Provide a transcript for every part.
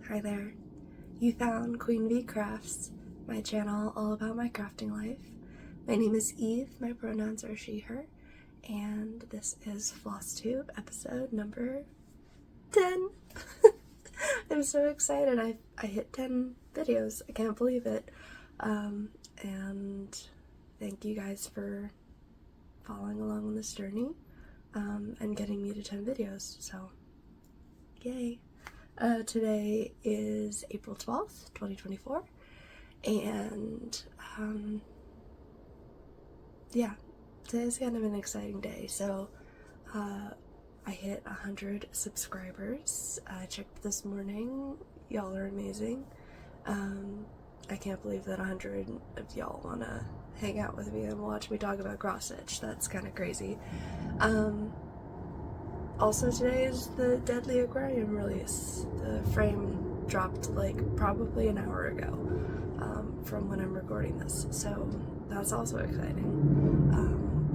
Hi there. You found Queen V Crafts, my channel all about my crafting life. My name is Eve, my pronouns are she, her, and this is Flosstube episode number 10. I'm so excited. I hit 10 videos. I can't believe it. And thank you guys for following along on this journey and getting me to 10 videos. So, yay. Today is April 12th, 2024, and yeah, today's kind of an exciting day. So I hit 100 subscribers. I checked this morning. Y'all are amazing. I can't believe that 100 of y'all want to hang out with me and watch me talk about cross stitch. That's kind of crazy. Also, today is the Deadly Aquarium release. The frame dropped like probably an hour ago from when I'm recording this, so that's also exciting,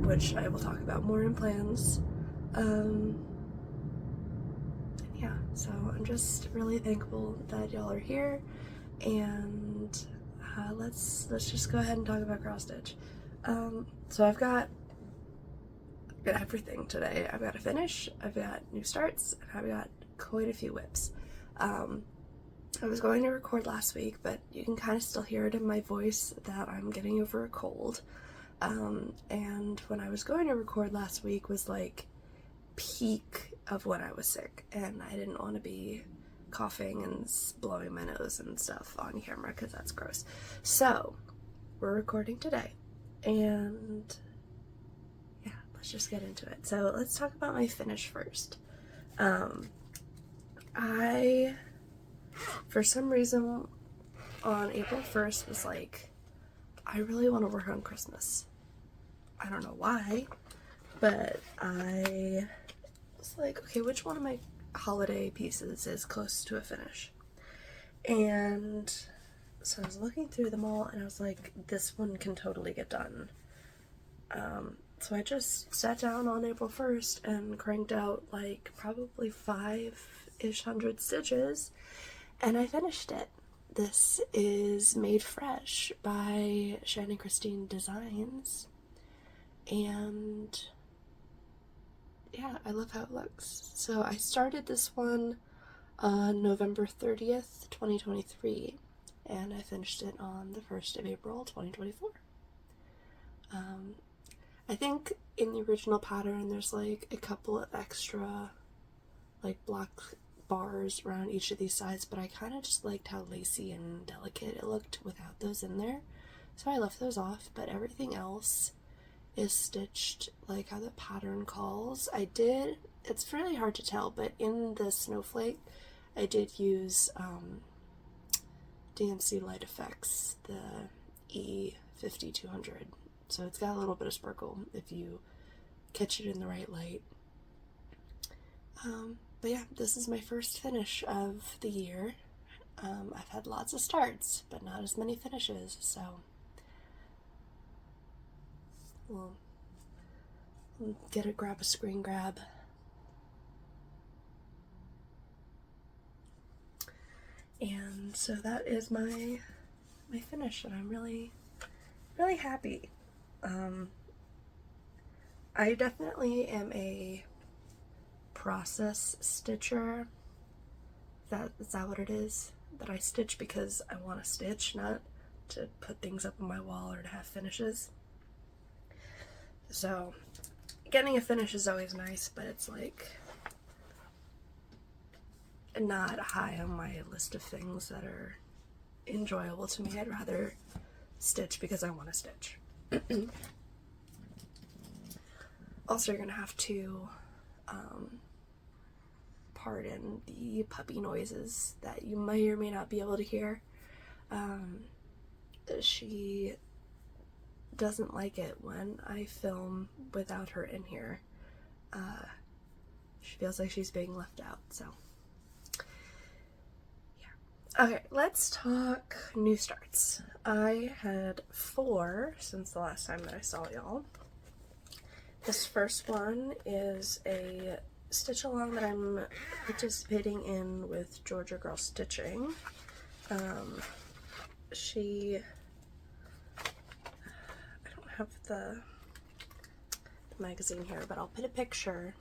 which I will talk about more in plans. Yeah, so I'm just really thankful that y'all are here, and let's just go ahead and talk about cross stitch. So I've got everything today. I've got a finish, I've got new starts, and I've got quite a few whips. I was going to record last week, but you can kind of still hear it in my voice that I'm getting over a cold. And when I was going to record last week was like peak of when I was sick, and I didn't want to be coughing and blowing my nose and stuff on camera because that's gross. So we're recording today, and let's just get into it. So let's talk about my finish first. I, for some reason, on April 1st was like, I really want to work on Christmas. I don't know why, but I was like, okay, which one of my holiday pieces is close to a finish? And so I was looking through them all, and I was like, this one can totally get done. So I just sat down on April 1st and cranked out like probably 500 stitches, and I finished it. This is Made Fresh by Shannon Designs, and yeah, I love how it looks. So I started this one on November 30th, 2023, and I finished it on the 1st of April, 2024. I think in the original pattern there's like a couple of extra like black bars around each of these sides, but I kind of just liked how lacy and delicate it looked without those in there, so I left those off. But everything else is stitched like how the pattern calls. It's really hard to tell, but in the snowflake I did use DMC Light Effects, the E5200. So it's got a little bit of sparkle if you catch it in the right light. But yeah, this is my first finish of the year. I've had lots of starts, but not as many finishes, so we'll grab a screen grab. And so that is my finish, and I'm really, really happy. I definitely am a process stitcher. Is that what it is? That I stitch because I want to stitch, not to put things up on my wall or to have finishes. So getting a finish is always nice, but it's like not high on my list of things that are enjoyable to me. I'd rather stitch because I want to stitch. Also, you're gonna have to pardon the puppy noises that you may or may not be able to hear. She doesn't like it when I film without her in here. She feels like she's being left out, so yeah. Okay, let's talk new starts. I had 4 since the last time that I saw y'all. This first one is a stitch along that I'm participating in with Georgia Girl Stitching. I don't have the magazine here, but I'll put a picture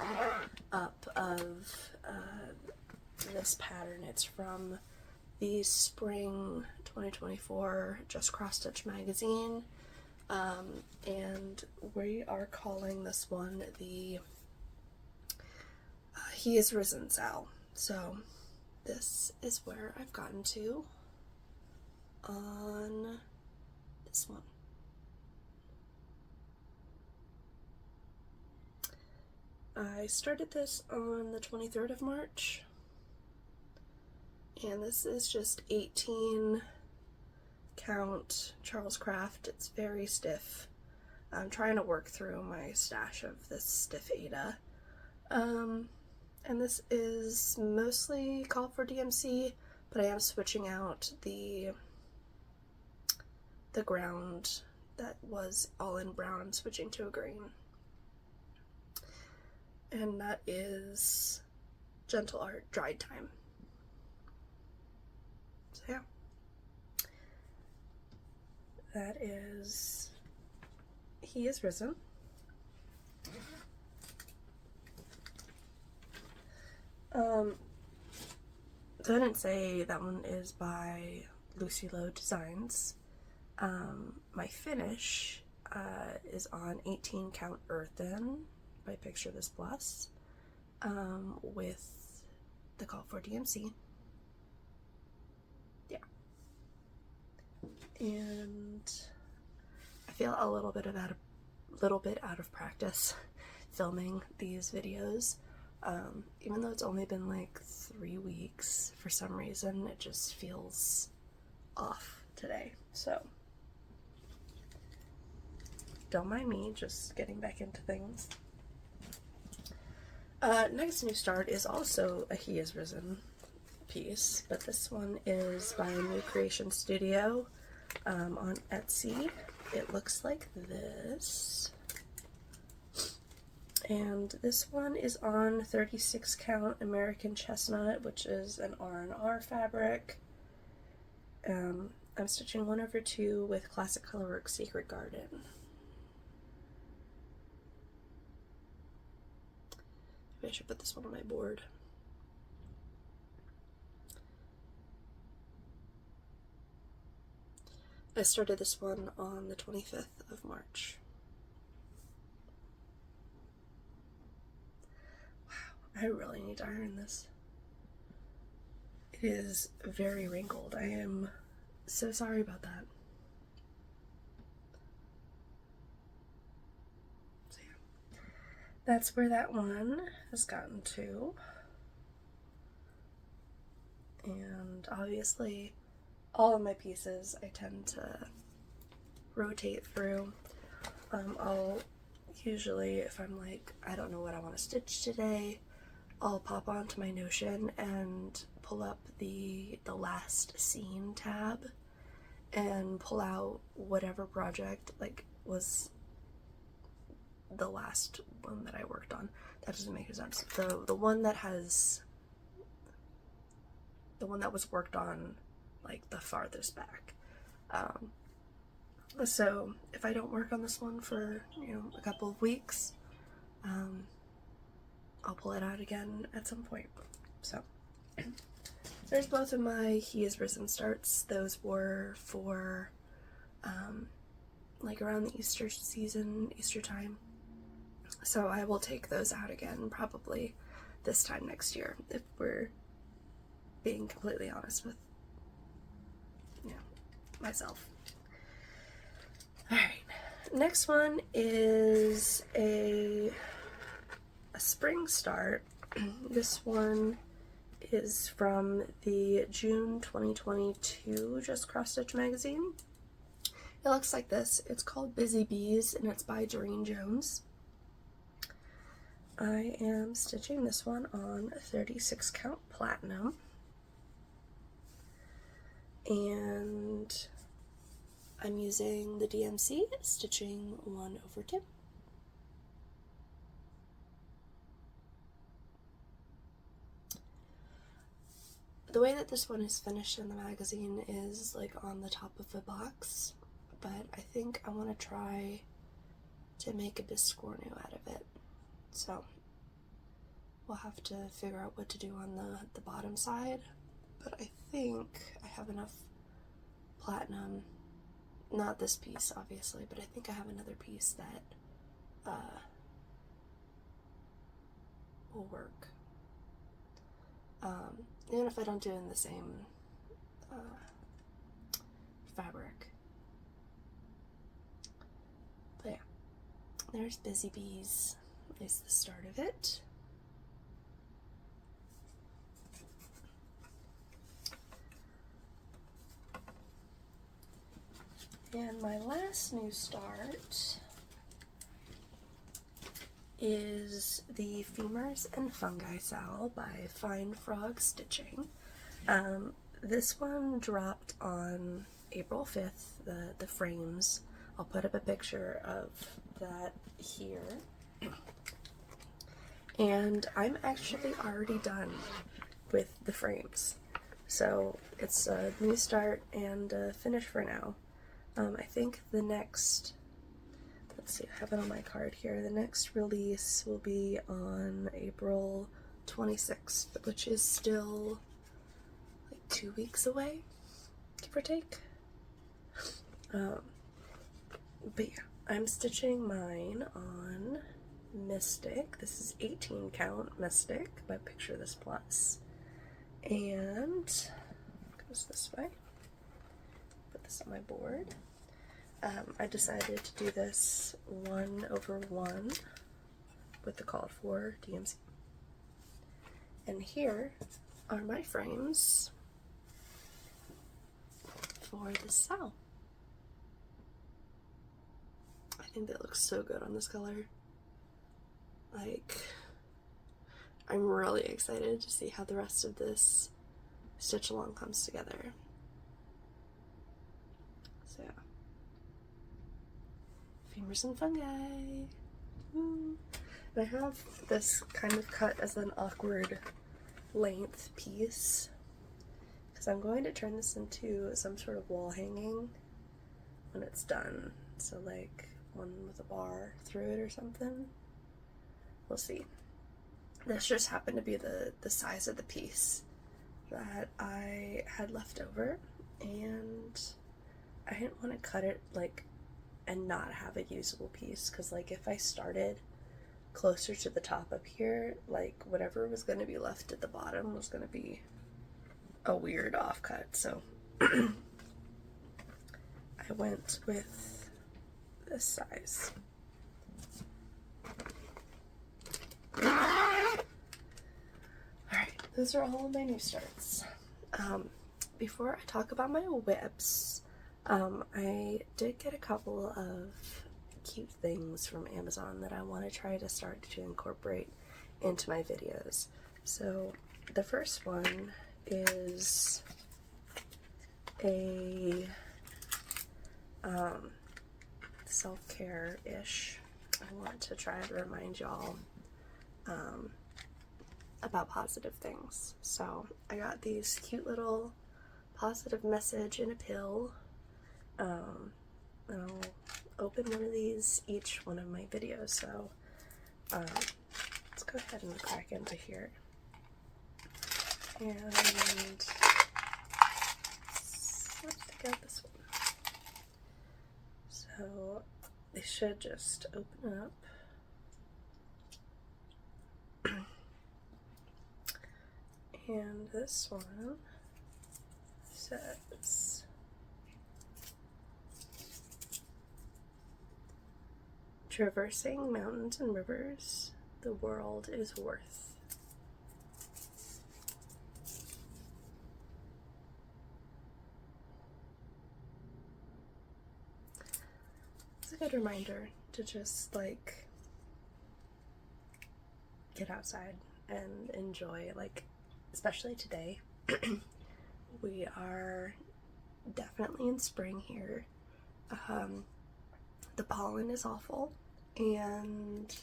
up of this pattern. It's from the spring 2024 Just Cross Stitch magazine, and we are calling this one the He Is Risen Sal. So this is where I've gotten to on this one. I started this on the 23rd of March, and this is just 18 count Charles Craft. It's very stiff. I'm trying to work through my stash of this stiff Ada. And this is mostly called for DMC, but I am switching out the ground that was all in brown. I'm switching to a green. And that is Gentle Art Dried Time. So yeah. That is He Is Risen. So I didn't say that one is by Lucy-Lo Designs. My finish is on 18 count earthen by Picture This Plus, with the call for DMC. Yeah. And I feel a little bit out of practice filming these videos. Even though it's only been like 3 weeks, for some reason it just feels off today. So don't mind me, just getting back into things. Next new start is also a He Is Risen piece, but this one is by New Creation Studio on Etsy. It looks like this. And this one is on 36 count American Chestnut, which is an R&R fabric. I'm stitching 1/2 with Classic Colorworks Secret Garden. Maybe I should put this one on my board. I started this one on the 25th of March. Wow, I really need to iron this. It is very wrinkled. I am so sorry about that. So yeah, that's where that one has gotten to. And obviously all of my pieces I tend to rotate through. I'll usually, if I'm like, I don't know what I want to stitch today, I'll pop onto my Notion and pull up the last scene tab and pull out whatever project like was the last one that I worked on. That doesn't make sense. The one that was worked on like the farthest back. So if I don't work on this one for, you know, a couple of weeks, I'll pull it out again at some point. So there's both of my He Is Risen starts. Those were for like around the Easter season, Easter time. So I will take those out again probably this time next year, if we're being completely honest with, you know, myself. Alright, next one is a spring start. This one is from the June 2022 Just Cross Stitch magazine. It looks like this. It's called Busy Bees and it's by Durene Jones. I am stitching this one on 36 count platinum. And I'm using the DMC, stitching 1/2. the way that this one is finished in the magazine is like on the top of the box, but I think I want to try to make a biscornu out of it. So we'll have to figure out what to do on the bottom side, but I think I have enough platinum, not this piece obviously, but I think I have another piece that will work. Even if I don't do it in the same fabric. But yeah, there's Busy Bees, is the start of it. And my last new start is the Femurs and Fungi Sal by Fine Frog Stitching. This one dropped on April 5th, the frames. I'll put up a picture of that here. And I'm actually already done with the frames. So it's a new start and a finish for now. I think the next, let's see, I have it on my card here. The next release will be on April 26th, which is still like 2 weeks away, give or take. But yeah, I'm stitching mine on Mystic. This is 18 count Mystic, but picture this plus. And it goes this way. Put this on my board. I decided to do this 1/1 with the called for DMC. And here are my frames for the Sal. I think that looks so good on this color. Like, I'm really excited to see how the rest of this stitch along comes together. So yeah. Femurs and Fungi. Woo. And I have this kind of cut as an awkward length piece because I'm going to turn this into some sort of wall hanging when it's done. So like one with a bar through it or something. We'll see. This just happened to be the size of the piece that I had left over, and I didn't want to cut it like and not have a usable piece, because like if I started closer to the top up here, like whatever was going to be left at the bottom was going to be a weird offcut. So I went with this size. Alright, those are all of my new starts. Before I talk about my whips, I did get a couple of cute things from Amazon that I want to try to start to incorporate into my videos. So the first one is a self-care-ish. I want to try to remind y'all about positive things. So I got these cute little positive message in a pill. And I'll open one of these each one of my videos. So let's go ahead and crack into here. And let's take out this one. So they should just open up. And this one says, traversing mountains and rivers, the world is worth. It's a good reminder to just like get outside and enjoy, like, especially today. We are definitely in spring here. The pollen is awful, and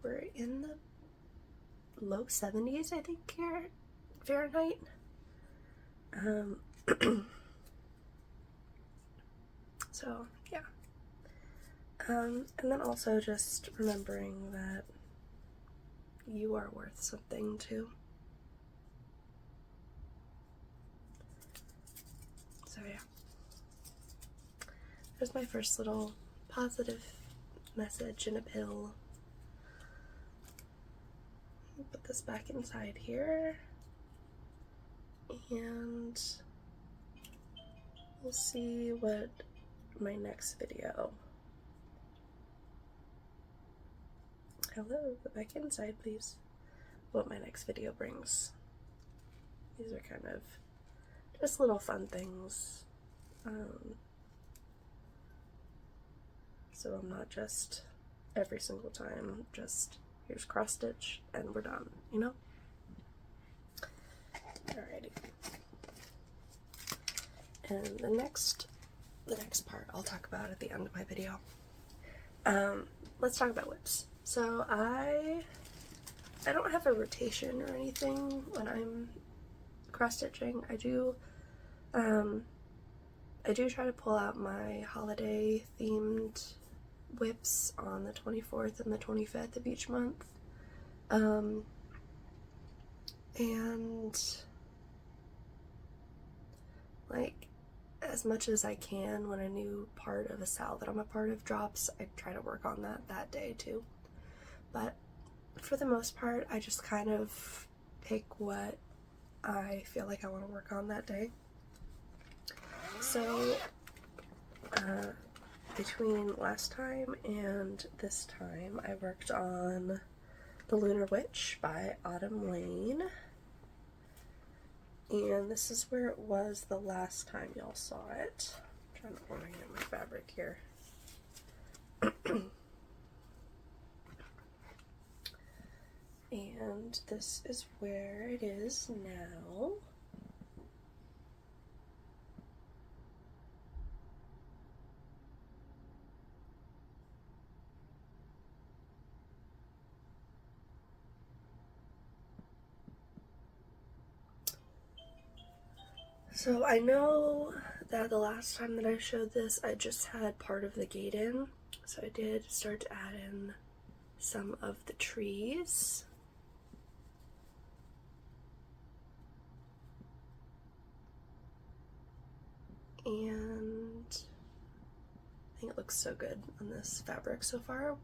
we're in the low 70s, I think, here Fahrenheit. So yeah. And then also just remembering that you are worth something too. So yeah. There's my first little positive message in a pill. Put this back inside here, and we'll see what my next video. Hello, go back inside, please. What my next video brings. These are kind of just little fun things. So I'm not just every single time just here's cross stitch and we're done, you know? Alrighty. And the next part I'll talk about at the end of my video. Let's talk about whips. So I don't have a rotation or anything when I'm cross stitching. I do try to pull out my holiday themed whips on the 24th and the 25th of each month. And like, as much as I can when a new part of a sal that I'm a part of drops, I try to work on that day too. But for the most part, I just kind of pick what I feel like I want to work on that day. So, between last time and this time, I worked on The Lunar Witch by Autumn Lane. And this is where it was the last time y'all saw it. I'm trying to orient my fabric here. And this is where it is now. So I know that the last time that I showed this, I just had part of the gate in. So I did start to add in some of the trees. And I think it looks so good on this fabric so far.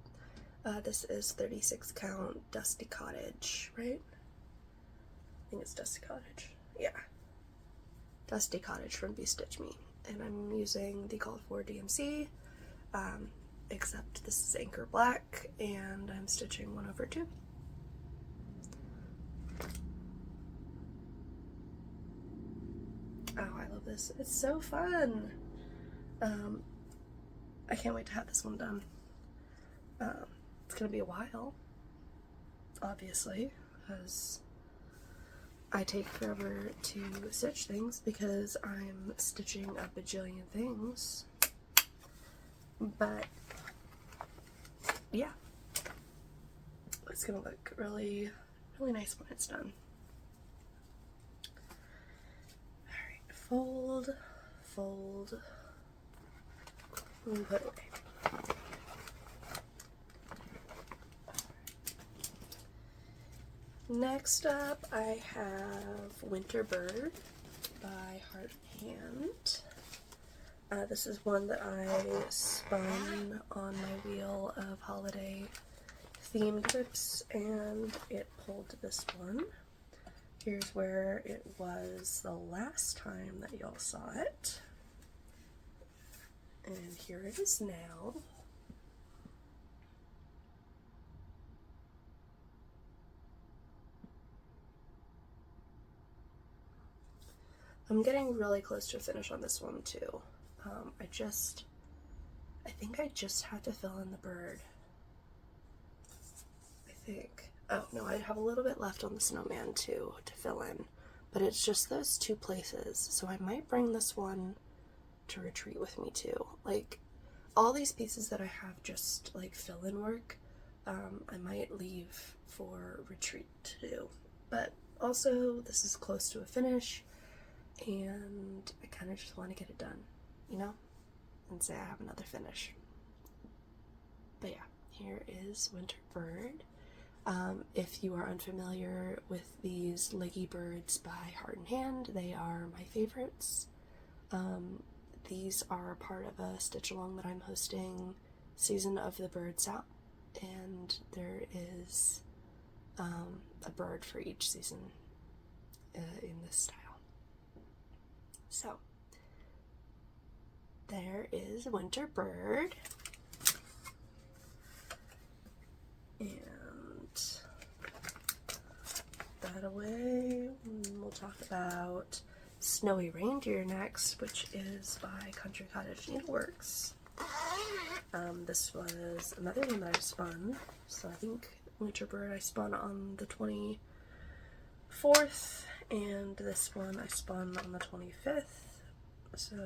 This is 36 count Dusty Cottage, right? I think it's Dusty Cottage. Yeah. Dusty Cottage from BeStitchMe. And I'm using the Moth DMC, except this is Anchor Black, and I'm stitching 1/2. Oh, I love this. It's so fun. I can't wait to have this one done. It's gonna be a while, obviously, because I take forever to stitch things because I'm stitching a bajillion things. But yeah, it's gonna look really, really nice when it's done. Alright, fold, fold, and put away. Next up, I have Winter Bird by Heart Hand. This is one that I spun on my wheel of holiday themed whips, and it pulled this one. Here's where it was the last time that y'all saw it. And here it is now. I'm getting really close to a finish on this one too. I think I just have to fill in the bird. I think. Oh no, I have a little bit left on the snowman too to fill in, but it's just those two places. So I might bring this one to retreat with me too. Like, all these pieces that I have just like fill-in work, I might leave for retreat to do, but Also, this is close to a finish, and I kind of just want to get it done, you know, and say I have another finish. But yeah, here is Winter Bird. If you are unfamiliar with these leggy birds by Heart and Hand, they are my favorites. These are part of a stitch along that I'm hosting, Season of the Birds Out, and there is a bird for each season in this style. So there is Winter Bird, and that away. We'll talk about Snowy Reindeer next, which is by Cottage Needleworks. This was another one that I spun, so I think Winter Bird I spun on the 24th, and this one I spun on the 25th. So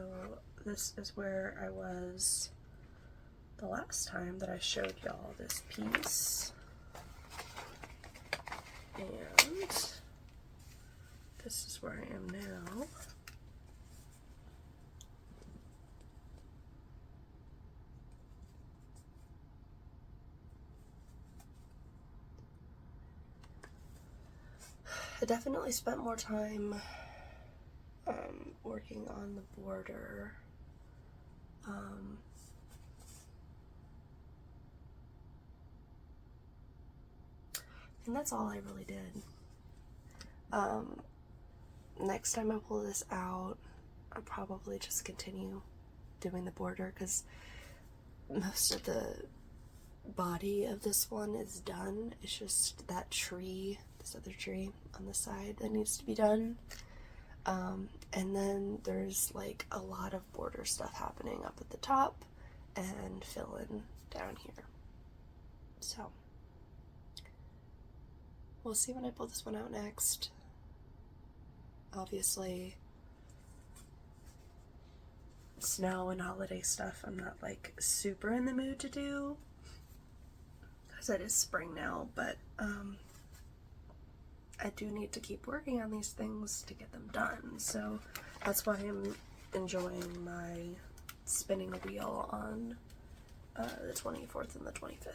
this is where I was the last time that I showed y'all this piece. And this is where I am now. I definitely spent more time working on the border. And that's all I really did. Next time I pull this out, I'll probably just continue doing the border, because most of the body of this one is done. It's just that tree, this other tree on the side, that needs to be done. And then there's like a lot of border stuff happening up at the top and fill-in down here. So we'll see when I pull this one out next. Obviously, snow and holiday stuff I'm not like super in the mood to do, because it is spring now, but I do need to keep working on these things to get them done, so that's why I'm enjoying my spinning wheel on the 24th and the 25th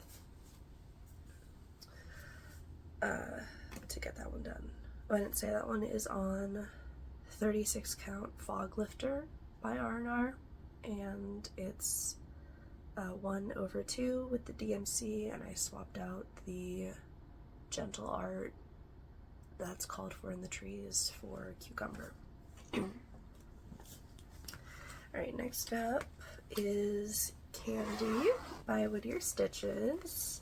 to get that one done. Oh, I didn't say that one is on 36 count Fog Lifter by R&R, and it's 1/2 with the DMC, and I swapped out the Gentle Art that's called for in the trees for Cucumber. Alright, next up is Candie by Whittier.Stitches.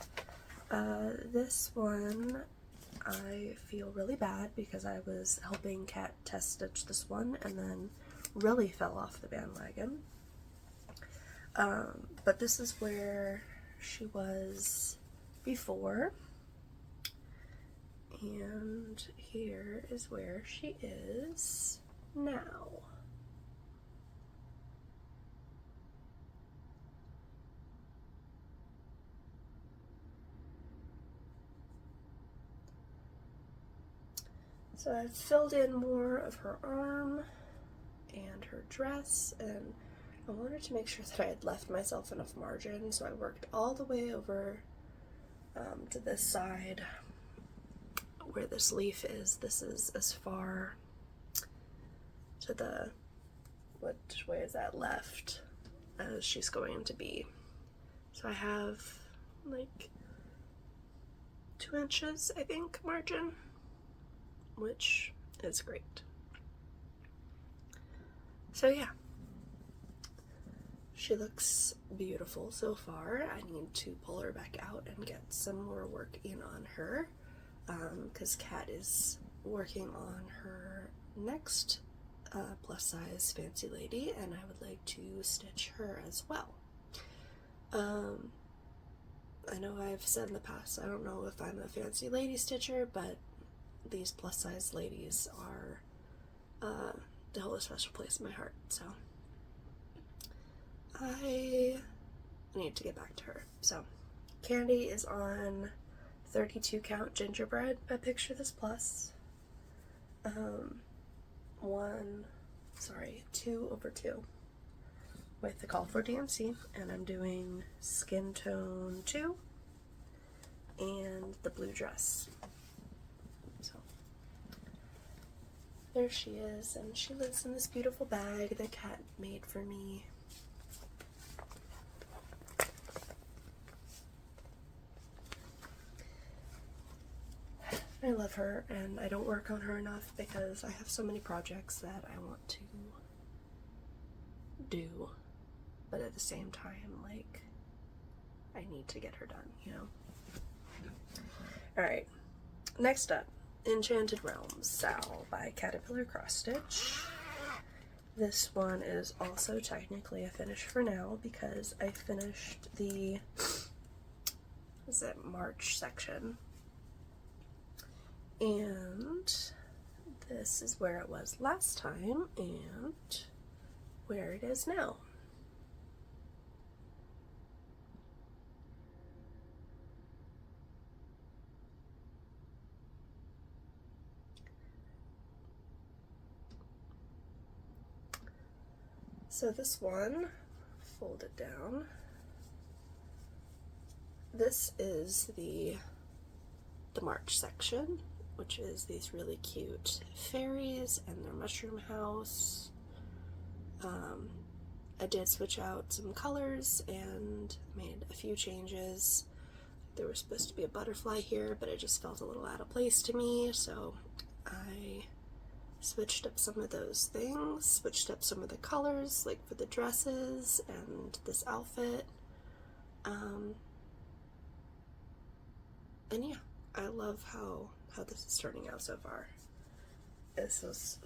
This one I feel really bad because I was helping Kat test stitch this one and then really fell off the bandwagon. But this is where she was before, and here is where she is now. So I've filled in more of her arm and her dress, and I wanted to make sure that I had left myself enough margin, so I worked all the way over to this side where this leaf is. This is as far to the, which way is that, left, as she's going to be. So I have like 2 inches, I think, margin, which is great. So yeah, she looks beautiful so far. I need to pull her back out and get some more work in on her, because Kat is working on her next plus size fancy lady, and I would like to stitch her as well. I know I've said in the past, I don't know if I'm a fancy lady stitcher, but these plus size ladies are they hold a special place in my heart, so I need to get back to her. So Candie is on 32 count gingerbread by Picture This Plus. 2/2 with the Call for DMC, and I'm doing Skin Tone 2 and the blue dress. So there she is, and she lives in this beautiful bag that Kat made for me. I love her, and I don't work on her enough because I have so many projects that I want to do, but at the same time, like, I need to get her done, you know? Alright, next up, Enchanted Realms, Sal by Caterpillar Cross Stitch. This one is also technically a finish for now because I finished the, March section. And this is where it was last time and where it is now. So this one, fold it down. This is the March section, which is these really cute fairies and their mushroom house. I did switch out some colors and made a few changes. There was supposed to be a butterfly here, but it just felt a little out of place to me, so I switched up some of those things, switched up some of the colors, like for the dresses and this outfit. And yeah, I love how this is turning out so far. This is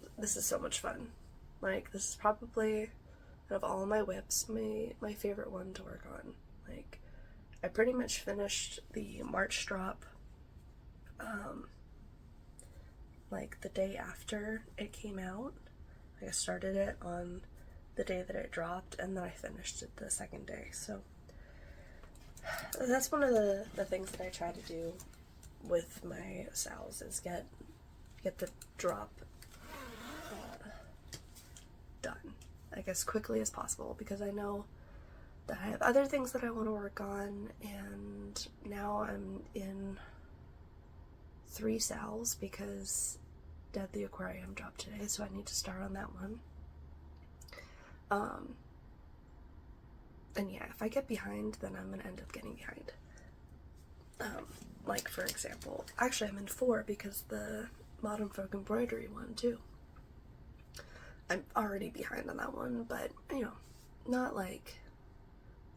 so much fun. Like, this is probably, out of all my whips, my favorite one to work on. Like, I pretty much finished the March drop, like the day after it came out. Like, I started it on the day that it dropped, and then I finished it the second day. So that's one of the things that I try to do with my Sals is get the drop done, I guess, quickly as possible, because I know that I have other things that I want to work on, and now I'm in 3 Sals because Deadly Aquarium dropped today, so I need to start on that one. And yeah, if I get behind, then I'm gonna end up getting behind. Like, for example, actually I'm in 4 because the Modern Folk Embroidery one too. I'm already behind on that one, but, you know, not like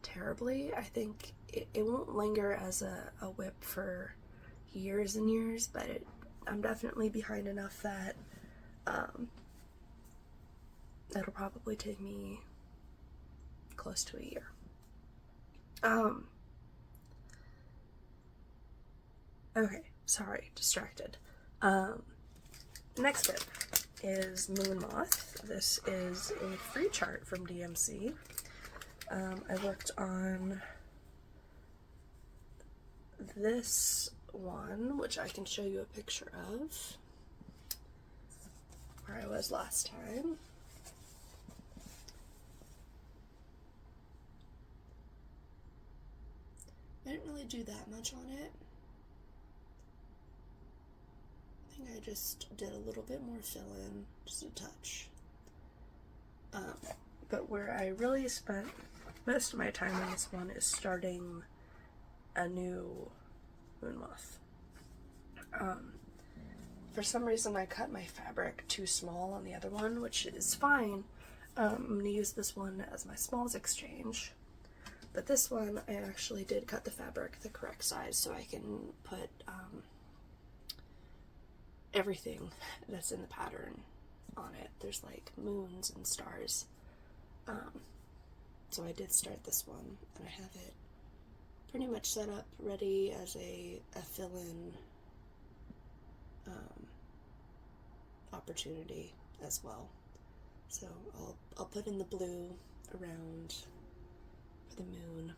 terribly. I think it won't linger as a whip for years and years, but I'm definitely behind enough that it'll probably take me close to a year. Okay, sorry, distracted. Next whip is Moon Moth. This is a free chart from DMC. I worked on this one, which I can show you a picture of, where I was last time. I didn't really do that much on it. I think I just did a little bit more fill-in, just a touch. But where I really spent most of my time on this one is starting a new Moon Moth. For some reason I cut my fabric too small on the other one, which is fine. I'm going to use this one as my smalls exchange. But this one, I actually did cut the fabric the correct size so I can put everything that's in the pattern on it. There's like moons and stars. So I did start this one, and I have it pretty much set up, ready as a fill-in opportunity as well. So I'll put in the blue around for the moon,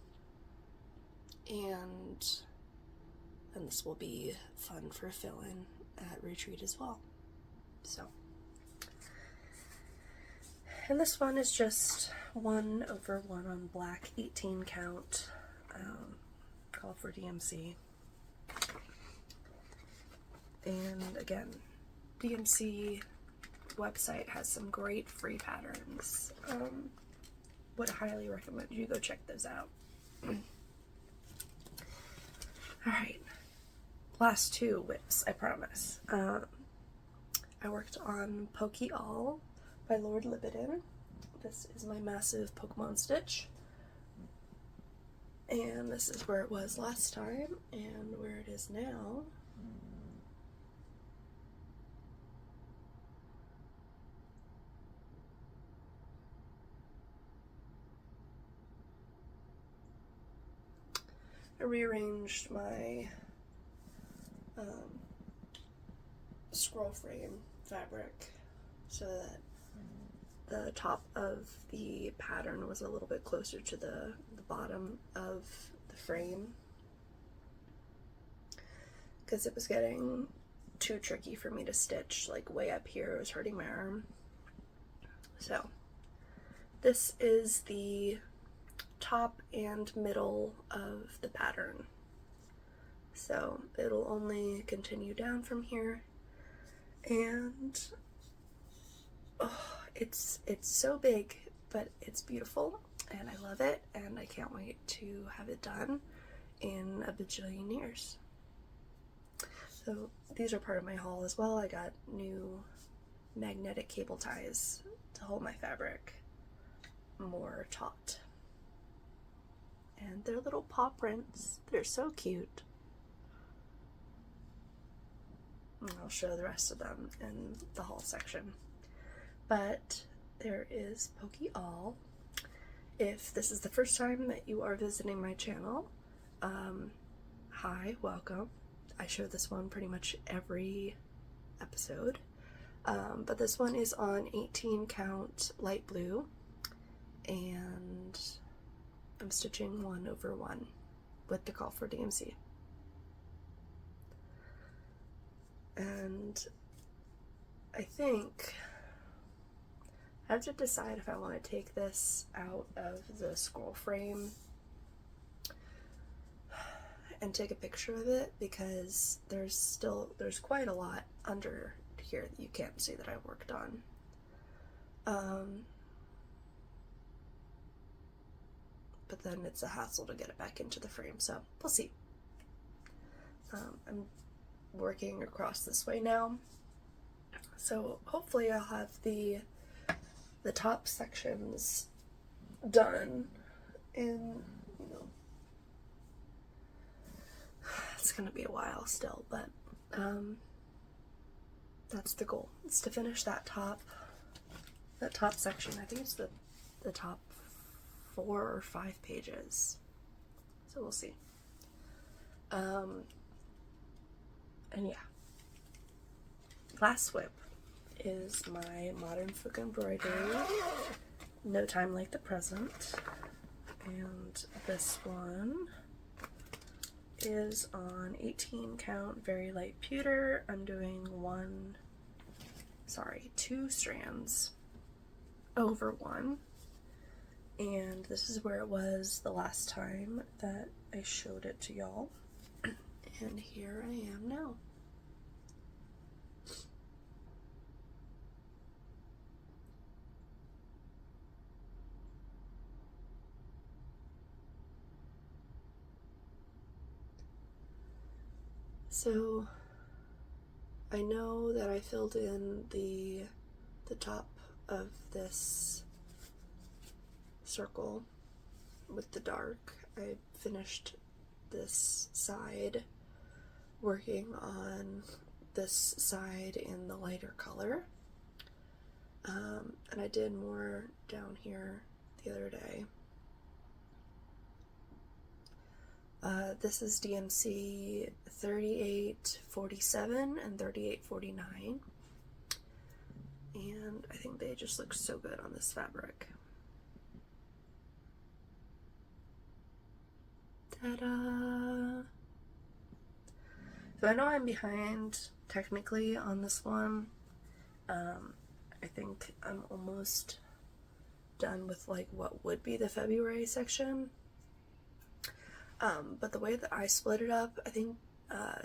and this will be fun for fill-in at retreat as well. So, and this one is just 1/1 on black, 18 count, call for DMC. And again, DMC website has some great free patterns. Would highly recommend you go check those out. Alright, last 2 whips, I promise. I worked on PokeAll by Lord Libidan. This is my massive Pokemon stitch. And this is where it was last time and where it is now. I rearranged my scroll frame fabric so that the top of the pattern was a little bit closer to the bottom of the frame, because it was getting too tricky for me to stitch, like way up here. It was hurting my arm. So this is the top and middle of the pattern, so it'll only continue down from here. And oh, it's so big, but it's beautiful and I love it, and I can't wait to have it done in a bajillion years. So these are part of my haul as well. I got new magnetic cable ties to hold my fabric more taut. And they're little paw prints. They're so cute. And I'll show the rest of them in the haul section. But there is PokeAll. If this is the first time that you are visiting my channel, hi, welcome. I show this one pretty much every episode. But this one is on 18 count light blue, and I'm stitching 1/1 with the call for DMC. And I think I have to decide if I want to take this out of the scroll frame and take a picture of it, because there's quite a lot under here that you can't see that I worked on. But then it's a hassle to get it back into the frame, so we'll see. I'm working across this way now, so hopefully I'll have the top sections done in, you know, it's gonna be a while still, but that's the goal. It's to finish that top section. I think it's the top 4 or 5 pages, so we'll see. And yeah, last whip is my Modern Folk Embroidery No Time Like the Present, and this one is on 18 count very light pewter. I'm doing 2 strands over 1, and this is where it was the last time that I showed it to y'all, and here I am now. So I know that I filled in the top of this circle with the dark. I finished this side working on this side in the lighter color, and I did more down here the other day. This is DMC 3847 and 3849, and I think they just look so good on this fabric. Ta-da! So I know I'm behind technically on this one, I think I'm almost done with like what would be the February section. But the way that I split it up, I think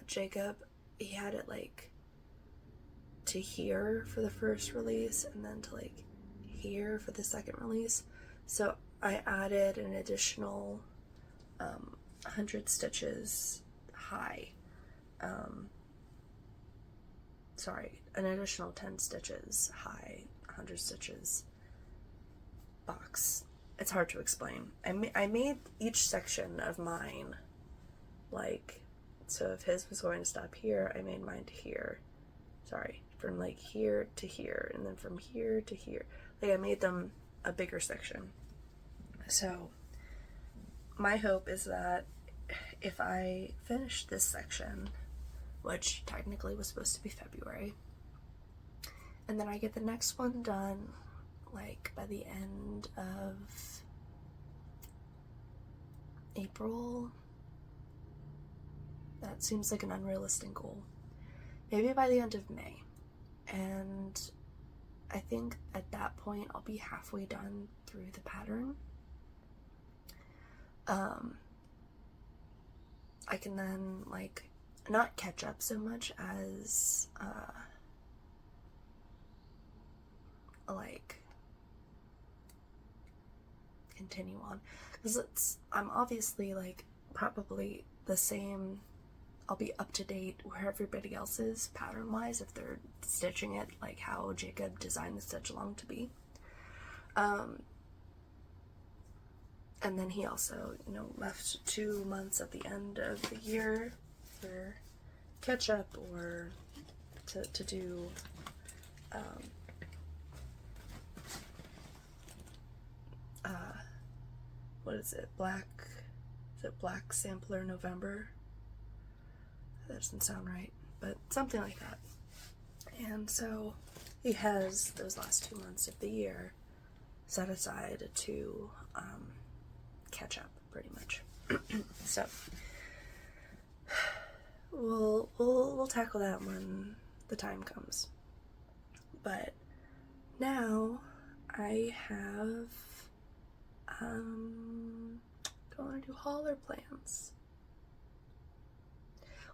Jacob, he had it like to here for the first release and then to like here for the second release. So I added an additional 100 stitches high. Sorry, an additional 10 stitches high, 100 stitches box. It's hard to explain. I made each section of mine, like, so if his was going to stop here, I made mine to here. Sorry, from like here to here, and then from here to here. Like, I made them a bigger section. So my hope is that if I finish this section, which technically was supposed to be February, and then I get the next one done like by the end of April. That seems like an unrealistic goal. Maybe by the end of May. And I think at that point I'll be halfway done through the pattern. I can then like not catch up so much as like continue on, because I'm obviously like probably the same. I'll be up to date where everybody else is pattern wise if they're stitching it like how Jacob designed the stitch along to be. And then he also, you know, left 2 months at the end of the year for catch up or to do what is it, Black Sampler November? That doesn't sound right, but something like that. And so he has those last 2 months of the year set aside to catch up, pretty much. So we'll tackle that when the time comes. But now I have do I want to do haul or plans?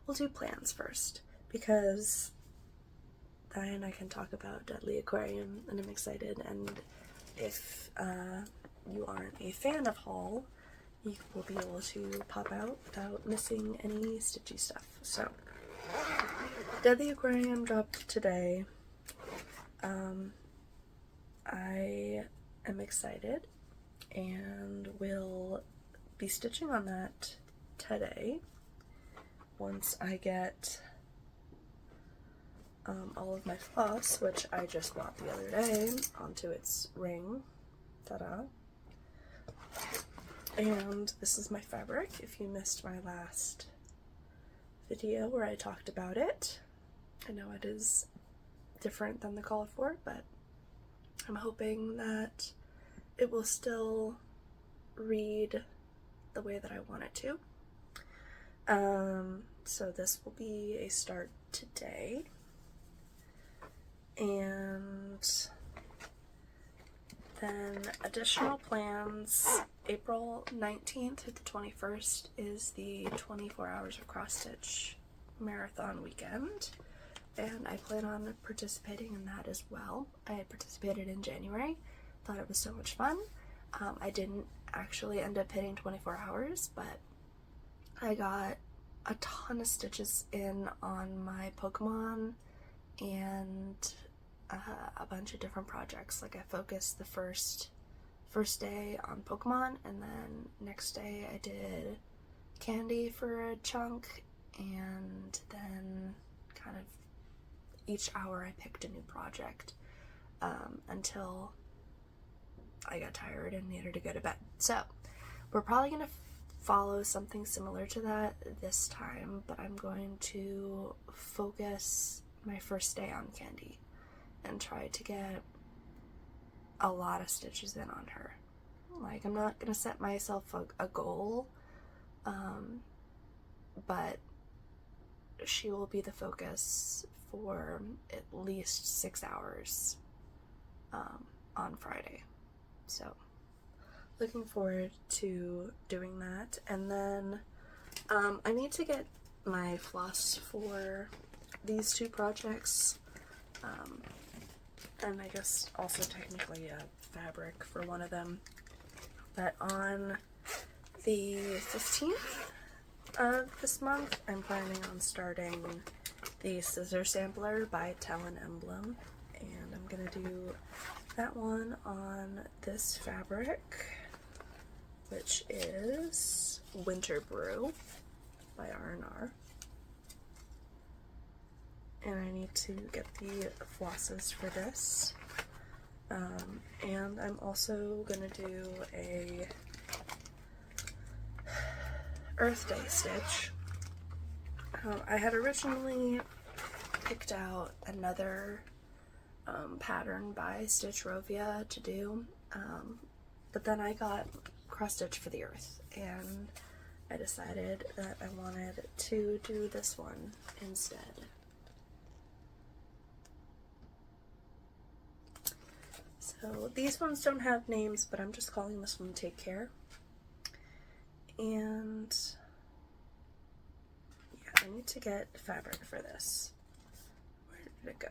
We'll do plans first, because then I can talk about Deadly Aquarium, and I'm excited. And if you aren't a fan of haul, you will be able to pop out without missing any stitchy stuff. So, Deadly Aquarium dropped today. I am excited and will be stitching on that today once I get all of my floss, which I just bought the other day, onto its ring. Ta-da. And this is my fabric, if you missed my last video where I talked about it. I know it is different than the call for, but I'm hoping that it will still read the way that I want it to. So this will be a start today. And then additional plans, April 19th through the 21st is the 24 hours of cross stitch marathon weekend, and I plan on participating in that as well. I had participated in January, thought it was so much fun. I didn't actually end up hitting 24 hours, but I got a ton of stitches in on my Pokemon and a bunch of different projects. Like, I focused the first day on Pokemon, and then next day I did Candie for a chunk, and then kind of each hour I picked a new project until I got tired and needed to go to bed. So we're probably going to follow something similar to that this time, but I'm going to focus my first day on Candie and try to get a lot of stitches in on her. Like, I'm not going to set myself a goal, but she will be the focus for at least 6 hours on Friday. So looking forward to doing that. And then I need to get my floss for these two projects, and I guess also technically a fabric for one of them. But on the 15th of this month, I'm planning on starting the scissor sampler by Talon Emblem, and I'm gonna do that one on this fabric, which is Winter Brew by R&R. And I need to get the flosses for this. And I'm also gonna do a Earth Day stitch. I had originally picked out another pattern by Stitch Rovia to do, but then I got cross stitch for the Earth, and I decided that I wanted to do this one instead. So these ones don't have names, but I'm just calling this one Take Care. And yeah, I need to get fabric for this. Where did it go?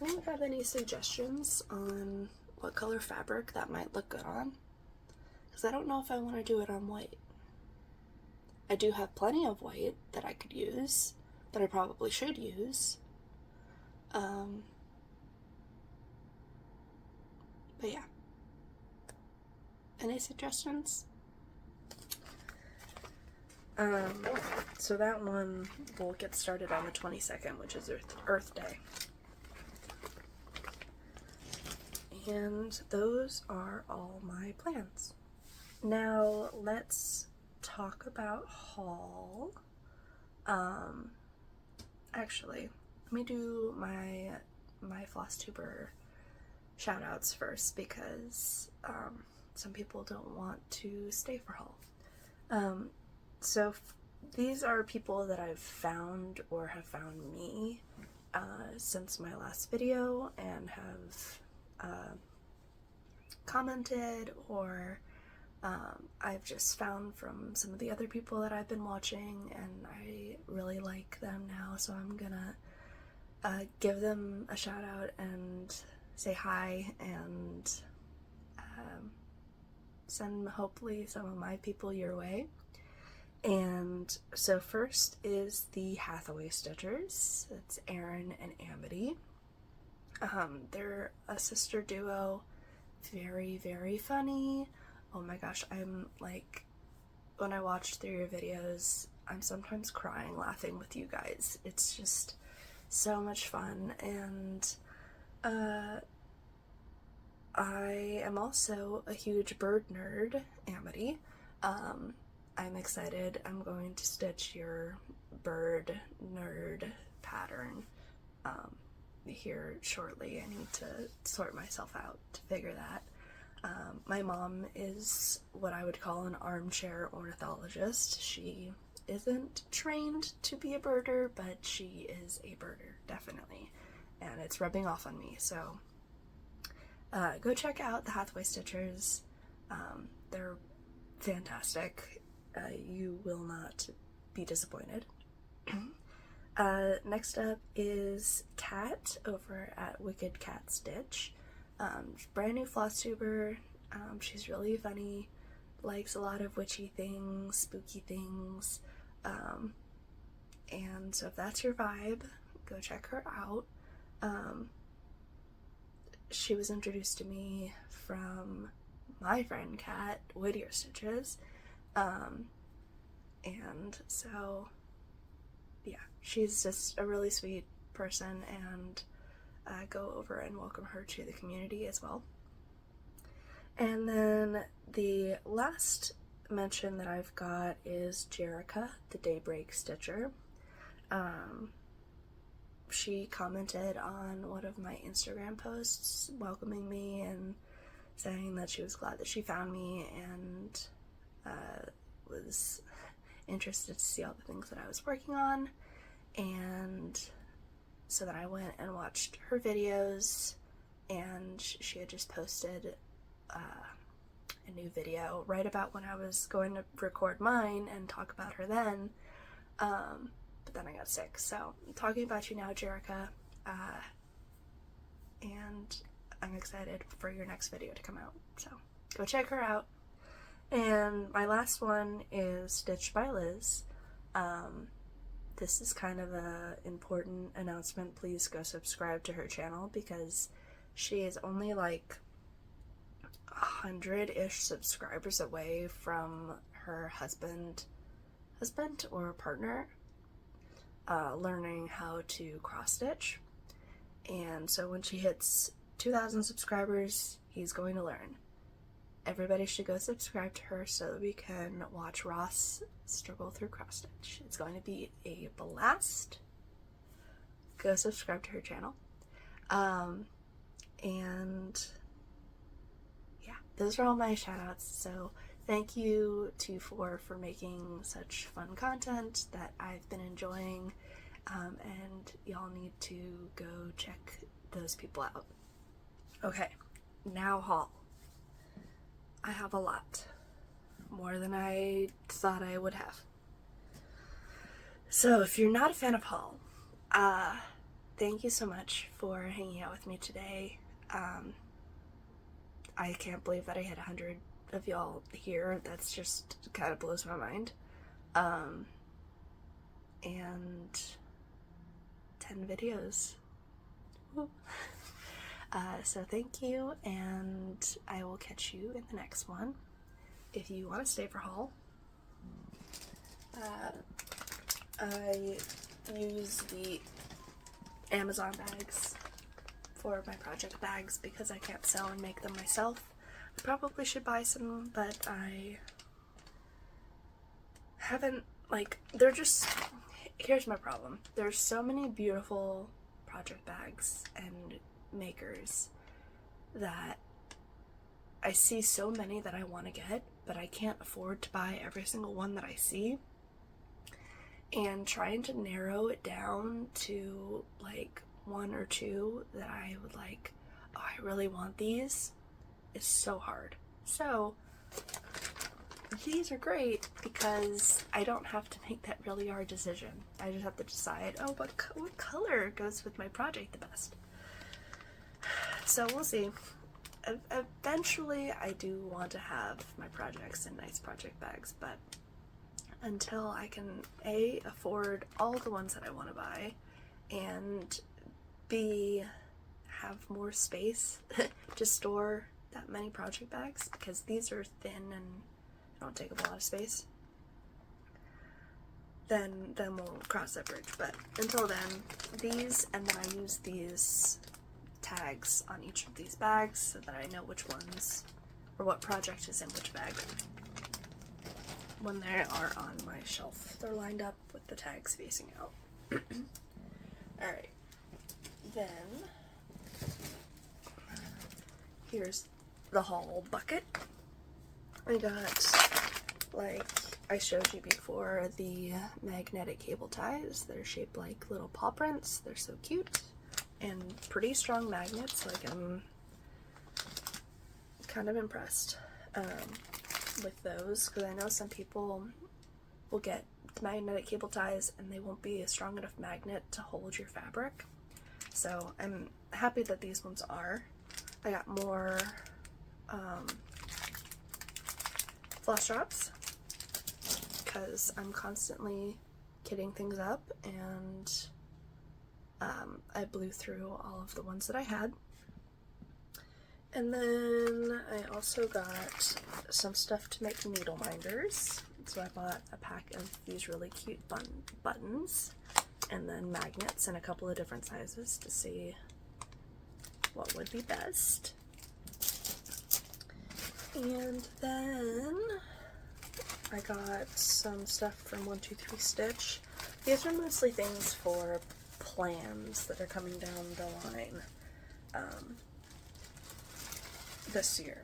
Anyone have any suggestions on what color fabric that might look good on? Because I don't know if I want to do it on white. I do have plenty of white that I could use, that I probably should use. But yeah. Any suggestions? So that one will get started on the 22nd, which is Earth Day. And those are all my plans. Now let's talk about haul. Actually, let me do my Flosstuber shout outs first, because some people don't want to stay for haul. So these are people that I've found or have found me since my last video, and have commented, or I've just found from some of the other people that I've been watching, and I really like them now, so I'm gonna give them a shout out and say hi, and send hopefully some of my people your way. And so first is the Hathaway Stitchers. It's Erin and Amity. They're a sister duo, very, very funny. Oh my gosh, I'm like, when I watch through your videos, I'm sometimes crying laughing with you guys. It's just so much fun, and I am also a huge bird nerd, Amity. I'm excited. I'm going to stitch your bird nerd pattern here shortly. I need to sort myself out to figure that. My mom is what I would call an armchair ornithologist. She isn't trained to be a birder, but she is a birder, definitely. And it's rubbing off on me, so go check out the Hathaway Stitchers. They're fantastic. You will not be disappointed. Next up is Kat over at Wicked Cat Stitch. Brand new Flosstuber. She's really funny, likes a lot of witchy things, spooky things, and so if that's your vibe, go check her out. She was introduced to me from my friend Kat, Whittier.Stitches, and so yeah, she's just a really sweet person, and go over and welcome her to the community as well. And then the last mention that I've got is Jerica, the Daybreak Stitcher. She commented on one of my Instagram posts welcoming me and saying that she was glad that she found me, and was interested to see all the things that I was working on, and so then I went and watched her videos, and she had just posted a new video right about when I was going to record mine and talk about her then, but then I got sick. So I'm talking about you now, Jerica, and I'm excited for your next video to come out, so go check her out. And my last one is Stitched by Liz. This is kind of a important announcement. Please go subscribe to her channel because she is only like 100-ish subscribers away from her husband or partner learning how to cross stitch. And so when she hits 2,000 subscribers, he's going to learn. Everybody should go subscribe to her so that we can watch Ross struggle through cross stitch. It's going to be a blast. Go subscribe to her channel. And yeah, those are all my shout outs. So thank you to for making such fun content that I've been enjoying. And y'all need to go check those people out. Okay, now haul. I have a lot. More than I thought I would have. So if you're not a fan of haul, thank you so much for hanging out with me today. I can't believe that I had 100 of y'all here. That's just kind of blows my mind. And 10 videos. So thank you, and I will catch you in the next one. If you want to stay for haul, I use the Amazon bags for my project bags because I can't sew and make them myself. I probably should buy some, but I haven't, like, they're just, here's my problem. There's so many beautiful project bags and makers that I see so many that I want to get, but I can't afford to buy every single one that I see. And trying to narrow it down to like one or two that I would like, oh, I really want these, is so hard. So these are great because I don't have to make that really hard decision. I just have to decide, oh, what color goes with my project the best. So we'll see. Eventually I do want to have my projects in nice project bags, but until I can A, afford all the ones that I want to buy, and B, have more space to store that many project bags, because these are thin and don't take up a lot of space, then we'll cross that bridge. But until then, these, and then I use these tags on each of these bags so that I know which ones or what project is in which bag when they are on my shelf. They're lined up with the tags facing out. Alright, then here's the haul bucket. I got, like I showed you before, the magnetic cable ties. They're shaped like little paw prints. They're so cute. And pretty strong magnets. Like, I'm kind of impressed with those, because I know some people will get magnetic cable ties and they won't be a strong enough magnet to hold your fabric. So I'm happy that these ones are. I got more floss drops because I'm constantly kitting things up, and I blew through all of the ones that I had. And then I also got some stuff to make needle minders. So I bought a pack of these really cute buttons, and then magnets in a couple of different sizes to see what would be best. And then I got some stuff from 1-2-3 Stitch. These are mostly things for plans that are coming down the line this year.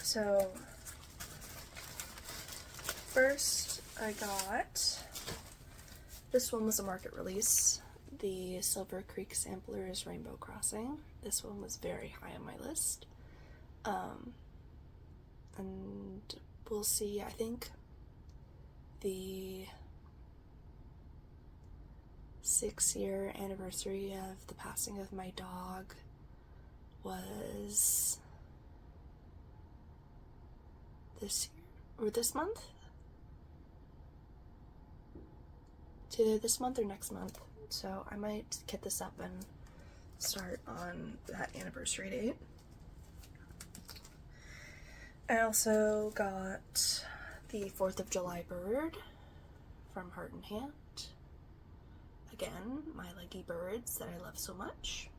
So First, I got, this one was a market release, the Silver Creek Samplers Rainbow Crossing. This one was very high on my list. And we'll see, I think the 6-year anniversary of the passing of my dog was this year, or this month? It's either this month or next month, so I might kit this up and start on that anniversary date. I also got the 4th of July bird from Heart and Hand. Again, my leggy birds that I love so much.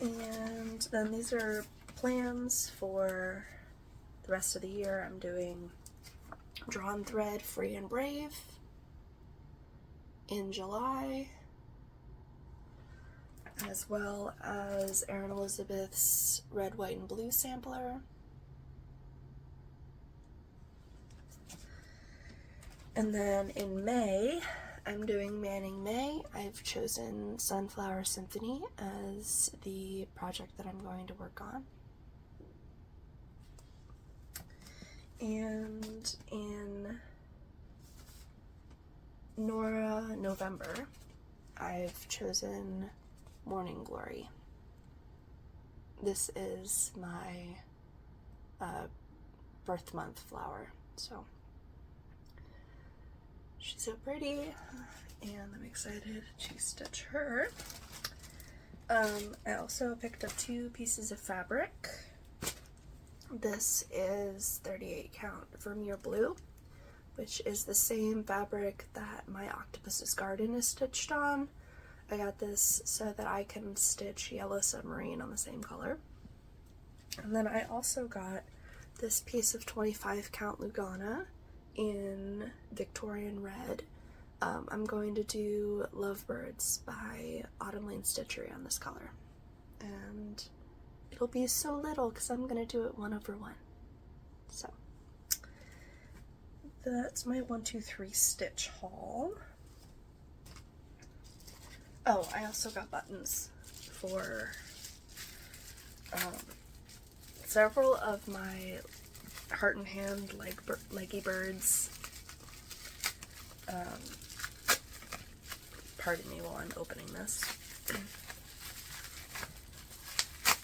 And then these are plans for the rest of the year. I'm doing Drawn Thread Free and Brave in July, as well as Erin Elizabeth's Red, White, and Blue sampler. And then in May, I'm doing Manning May. I've chosen Sunflower Symphony as the project that I'm going to work on. And in Nora November, I've chosen Morning Glory. This is my birth month flower, so she's so pretty, and I'm excited to stitch her. I also picked up 2 pieces of fabric. This is 38 count Vermeer Blue, which is the same fabric that my Octopus's Garden is stitched on. I got this so that I can stitch Yellow Submarine on the same color. And then I also got this piece of 25 count Lugana in Victorian Red. I'm going to do Lovebirds by Autumn Lane Stitchery on this color. And it'll be so little because I'm going to do it 1/1. So that's my 1, 2, 3 stitch haul. Oh, I also got buttons for several of my Heart and Hand leggy birds. Pardon me while I'm opening this.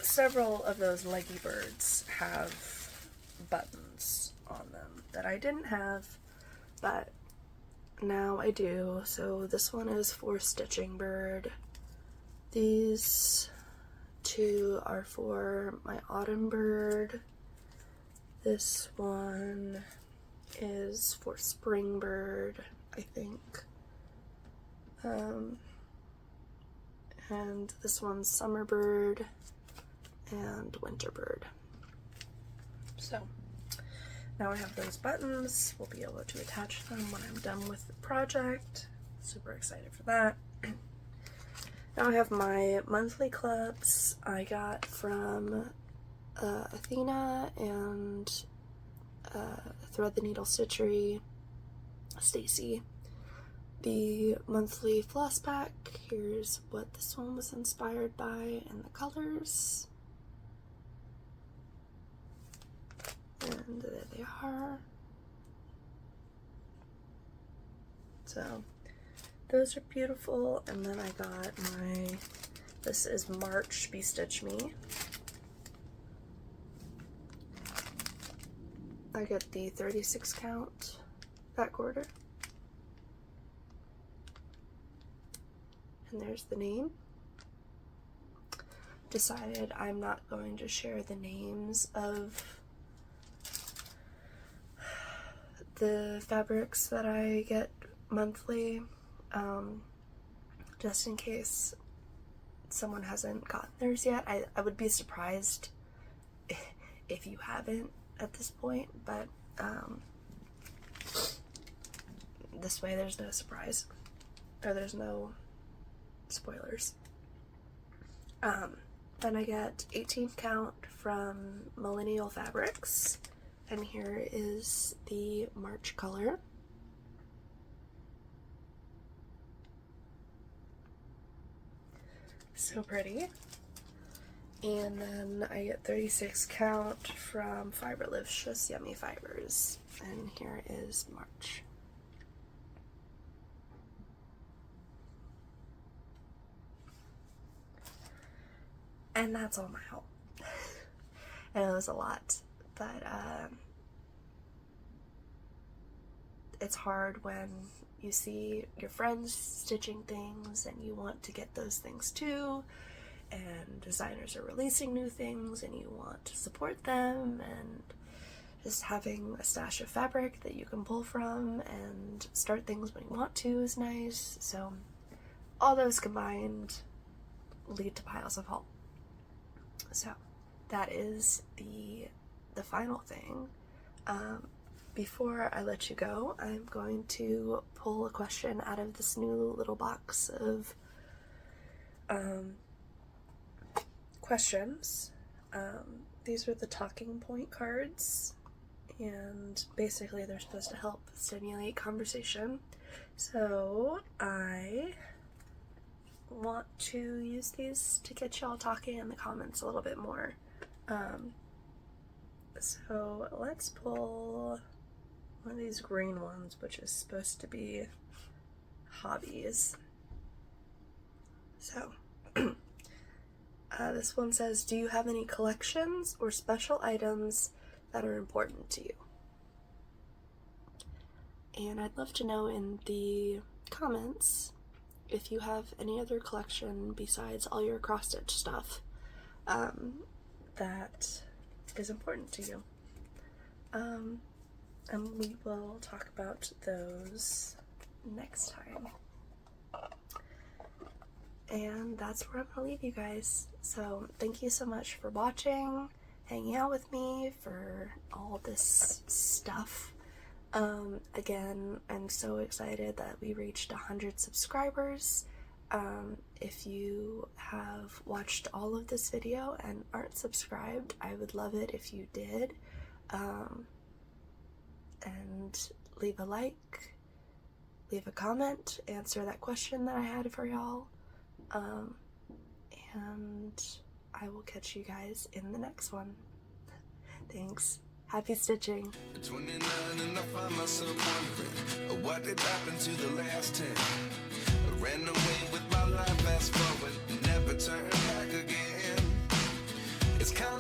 Several of those leggy birds have buttons on them that I didn't have, but now I do. So this one is for Stitching Bird. These 2 are for my Autumn Bird. This one is for Spring Bird, I think. And this one's Summer Bird and Winter Bird. So now I have those buttons. We'll be able to attach them when I'm done with the project. Super excited for that. Now I have my monthly clubs I got from Athena and Thread the Needle Stitchery, Stacy. The monthly floss pack, here's what this one was inspired by and the colors. And there they are. So those are beautiful. And then I got my, this is March BeStitchMe. I got the 36 count back order. And there's the name. Decided I'm not going to share the names of the fabrics that I get monthly, just in case someone hasn't gotten theirs yet. I would be surprised if you haven't at this point, but this way there's no surprise, or there's no spoilers. Then I get 18 count from Millennial Fabrics, And here is the March color. So pretty. And then I get 36 count from Fiberlicious Yummy Fibers. And here is March. And that's all my haul. And it was a lot, but it's hard when you see your friends stitching things and you want to get those things too, and designers are releasing new things and you want to support them, and just having a stash of fabric that you can pull from and start things when you want to is nice. So all those combined lead to piles of haul. So that is the final thing. Before I let you go, I'm going to pull a question out of this new little box of questions. These are the talking point cards, and basically they're supposed to help stimulate conversation. So I want to use these to get y'all talking in the comments a little bit more. So let's pull one of these green ones, which is supposed to be hobbies. So this one says, do you have any collections or special items that are important to you? And I'd love to know in the comments if you have any other collection besides all your cross-stitch stuff that is important to you. And we will talk about those next time. And that's where I'm gonna leave you guys. So thank you so much for watching, hanging out with me, for all this stuff. Again, I'm so excited that we reached 100 subscribers. If you have watched all of this video and aren't subscribed, I would love it if you did. And leave a like, leave a comment, answer that question that I had for y'all. And I will catch you guys in the next one. Thanks. Happy stitching. 29 and I find myself wondering what did happen to the last 10. I ran away with my life, fast forward, never turn back again. It's kind